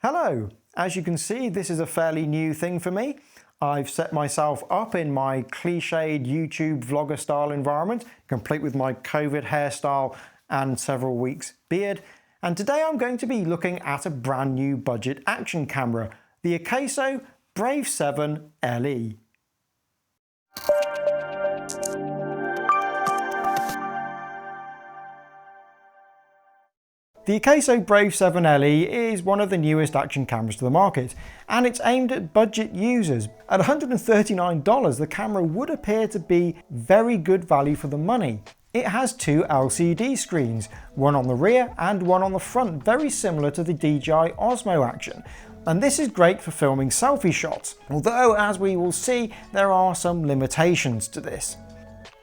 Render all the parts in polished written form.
Hello! As you can see, this is a fairly new thing for me. I've set myself up in my cliched YouTube vlogger style environment, complete with my COVID hairstyle and several weeks beard. And today I'm going to be looking at a brand new budget action camera, the Akaso Brave 7 LE. The Akaso Brave 7 LE is one of the newest action cameras to the market, and it's aimed at budget users. At $139, the camera would appear to be very good value for the money. It has two LCD screens, one on the rear and one on the front, very similar to the DJI Osmo Action. And this is great for filming selfie shots, although as we will see, there are some limitations to this.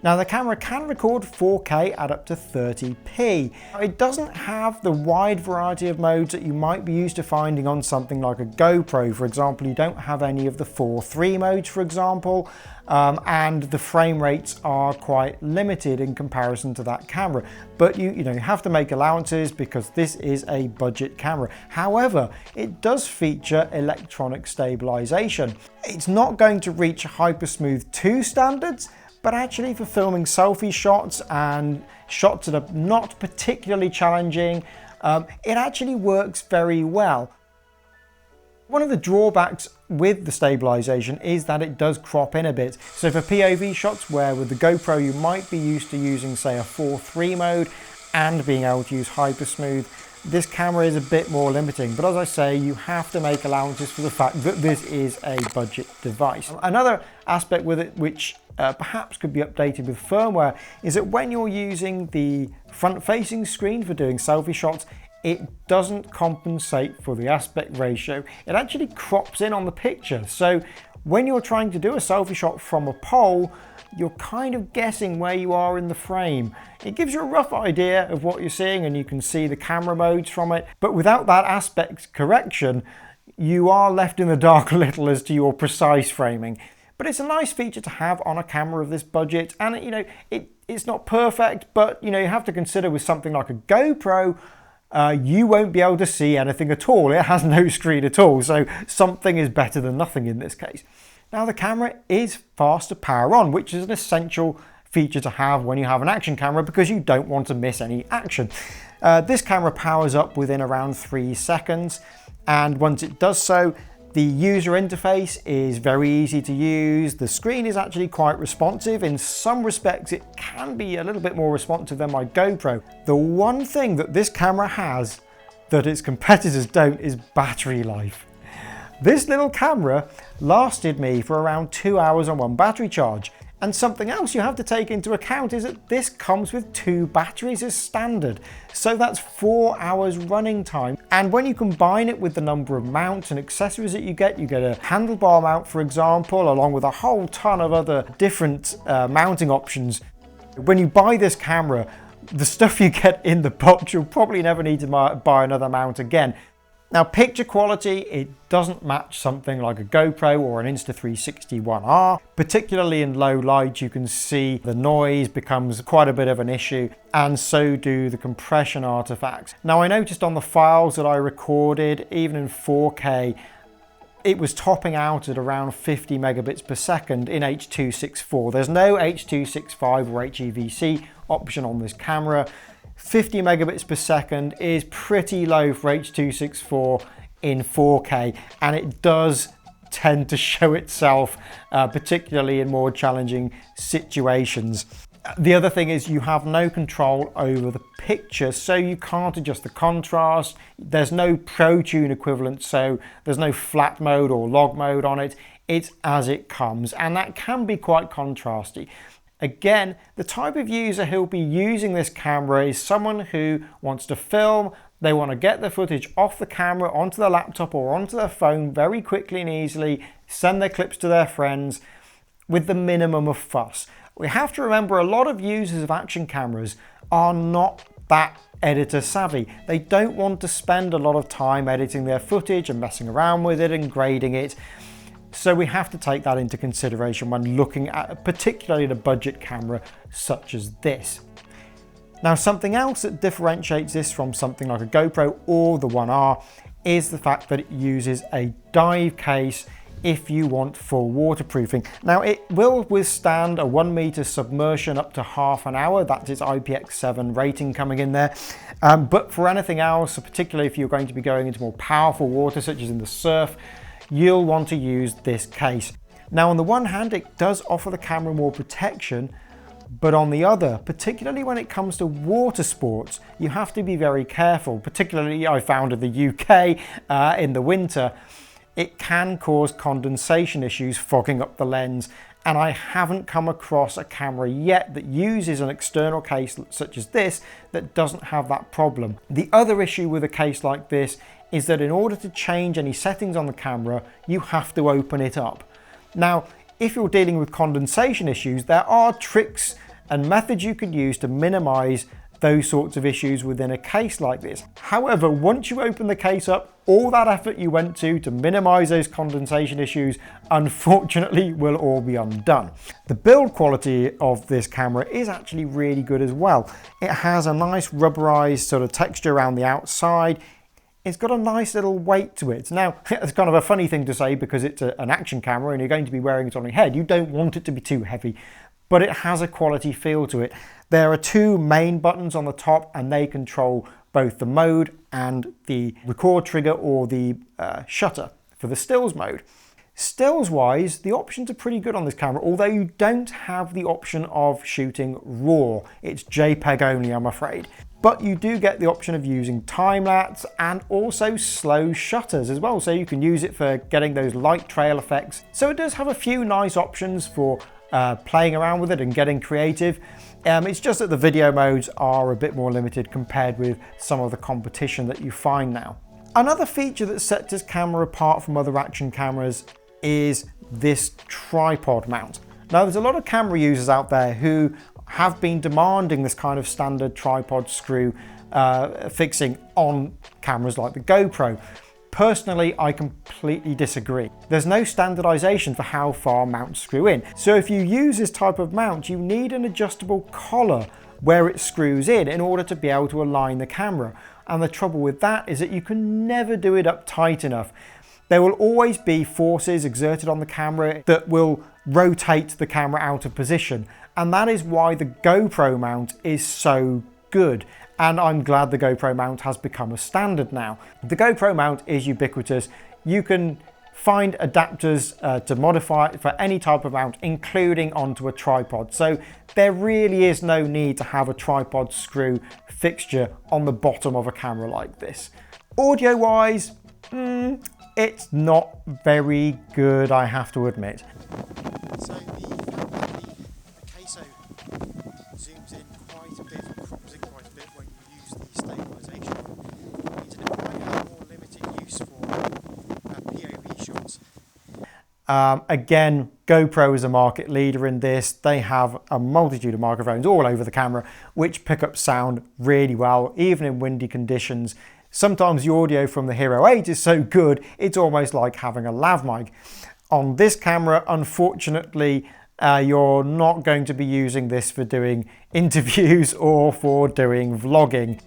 Now the camera can record 4K at up to 30p. It doesn't have the wide variety of modes that you might be used to finding on something like a GoPro. For example, you don't have any of the 4:3 modes, for example, and the frame rates are quite limited in comparison to that camera. But you have to make allowances because this is a budget camera. However, it does feature electronic stabilization. It's not going to reach Hypersmooth 2 standards, but actually for filming selfie shots and shots that are not particularly challenging, it actually works very well. One of the drawbacks with the stabilization is that it does crop in a bit. So for POV shots where with the GoPro you might be used to using, say, a 4:3 mode and being able to use Hypersmooth, this camera is a bit more limiting. But as I say, you have to make allowances for the fact that this is a budget device. Another aspect with it which perhaps could be updated with firmware is that when you're using the front-facing screen for doing selfie shots, it doesn't compensate for the aspect ratio. It actually crops in on the picture. So when you're trying to do a selfie shot from a pole, you're kind of guessing where you are in the frame. It gives you a rough idea of what you're seeing and you can see the camera modes from it, but without that aspect correction, you are left in the dark a little as to your precise framing. But it's a nice feature to have on a camera of this budget, and it's not perfect, but you have to consider with something like a GoPro, you won't be able to see anything at all. It has no screen at all, so something is better than nothing in this case. Now the camera is fast to power on, which is an essential feature to have when you have an action camera because you don't want to miss any action. This camera powers up within around 3 seconds, and once it does so, the user interface is very easy to use. The screen is actually quite responsive. In some respects, it can be a little bit more responsive than my GoPro. The one thing that this camera has that its competitors don't is battery life. This little camera lasted me for around 2 hours on one battery charge. And something else you have to take into account is that this comes with 2 batteries as standard. So that's 4 hours running time. And when you combine it with the number of mounts and accessories that you get a handlebar mount, for example, along with a whole ton of other different mounting options. When you buy this camera, the stuff you get in the box, you'll probably never need to buy another mount again. Now, picture quality, it doesn't match something like a GoPro or an Insta360 1R. Particularly in low light, you can see the noise becomes quite a bit of an issue, and so do the compression artifacts. Now, I noticed on the files that I recorded, even in 4K, it was topping out at around 50 megabits per second in H.264. There's no H.265 or HEVC option on this camera. 50 megabits per second is pretty low for H.264 in 4K, and it does tend to show itself, particularly in more challenging situations. The other thing is you have no control over the picture, so you can't adjust the contrast. There's no ProTune equivalent, so there's no flat mode or log mode on it. It's as it comes, and that can be quite contrasty. Again, the type of user who'll be using this camera is someone who wants to film, they want to get the footage off the camera onto their laptop or onto their phone very quickly and easily, send their clips to their friends with the minimum of fuss. We have to remember a lot of users of action cameras are not that editor savvy. They don't want to spend a lot of time editing their footage and messing around with it and grading it. So we have to take that into consideration when looking at particularly a budget camera such as this. Now, something else that differentiates this from something like a GoPro or the 1R is the fact that it uses a dive case if you want full waterproofing. Now it will withstand a 1 meter submersion up to half an hour. That's its IPX7 rating coming in there. But for anything else, particularly if you're going to be going into more powerful water, such as in the surf, you'll want to use this case. Now on the one hand, it does offer the camera more protection, but on the other, particularly when it comes to water sports, you have to be very careful. Particularly I found in the UK in the winter, it can cause condensation issues, fogging up the lens, and I haven't come across a camera yet that uses an external case such as this that doesn't have that problem. The other issue with a case like this is that in order to change any settings on the camera, you have to open it up. Now, if you're dealing with condensation issues, there are tricks and methods you can use to minimize those sorts of issues within a case like this. However, once you open the case up, all that effort you went to minimize those condensation issues, unfortunately, will all be undone. The build quality of this camera is actually really good as well. It has a nice rubberized sort of texture around the outside. It's got a nice little weight to it. Now, it's kind of a funny thing to say because it's an action camera and you're going to be wearing it on your head. You don't want it to be too heavy, but it has a quality feel to it. There are two main buttons on the top and they control both the mode and the record trigger or the shutter for the stills mode. Stills wise, the options are pretty good on this camera, although you don't have the option of shooting RAW. It's JPEG only, I'm afraid. But you do get the option of using time-lapse and also slow shutters as well, so you can use it for getting those light trail effects. So it does have a few nice options for playing around with it and getting creative. It's just that the video modes are a bit more limited compared with some of the competition that you find now. Another feature that sets this camera apart from other action cameras is this tripod mount. Now there's a lot of camera users out there who have been demanding this kind of standard tripod screw fixing on cameras like the GoPro. Personally, I completely disagree. There's no standardization for how far mounts screw in. So if you use this type of mount, you need an adjustable collar where it screws in order to be able to align the camera. And the trouble with that is that you can never do it up tight enough. There will always be forces exerted on the camera that will rotate the camera out of position. And that is why the GoPro mount is so good. And I'm glad the GoPro mount has become a standard now. The GoPro mount is ubiquitous. You can find adapters to modify it for any type of mount, including onto a tripod. So there really is no need to have a tripod screw fixture on the bottom of a camera like this. Audio wise, it's not very good, I have to admit. So the Akaso zooms in quite a bit, crops in quite a bit when you use the stabilization. It's might have more limited use for POV shots. Again, GoPro is a market leader in this. They have a multitude of microphones all over the camera which pick up sound really well, even in windy conditions. Sometimes the audio from the Hero 8 is so good, it's almost like having a lav mic. On this camera, unfortunately, you're not going to be using this for doing interviews or for doing vlogging.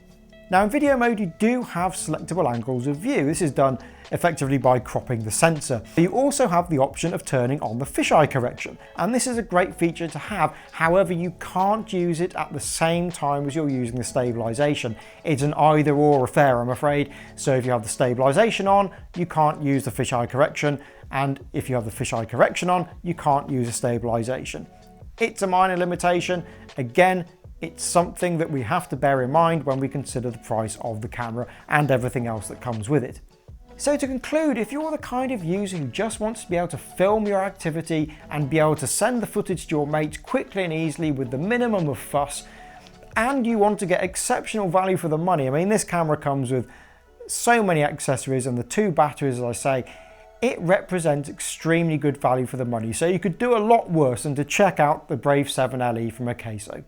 Now in video mode, you do have selectable angles of view. This is done effectively by cropping the sensor. You also have the option of turning on the fisheye correction, and this is a great feature to have. However, you can't use it at the same time as you're using the stabilization. It's an either or affair, I'm afraid. So if you have the stabilization on, you can't use the fisheye correction, and if you have the fisheye correction on, you can't use the stabilization. It's a minor limitation. Again, it's something that we have to bear in mind when we consider the price of the camera and everything else that comes with it. So to conclude, if you're the kind of user who just wants to be able to film your activity and be able to send the footage to your mates quickly and easily with the minimum of fuss, and you want to get exceptional value for the money, I mean, this camera comes with so many accessories and the 2 batteries, as I say, it represents extremely good value for the money. So you could do a lot worse than to check out the Brave 7 LE from Akaso.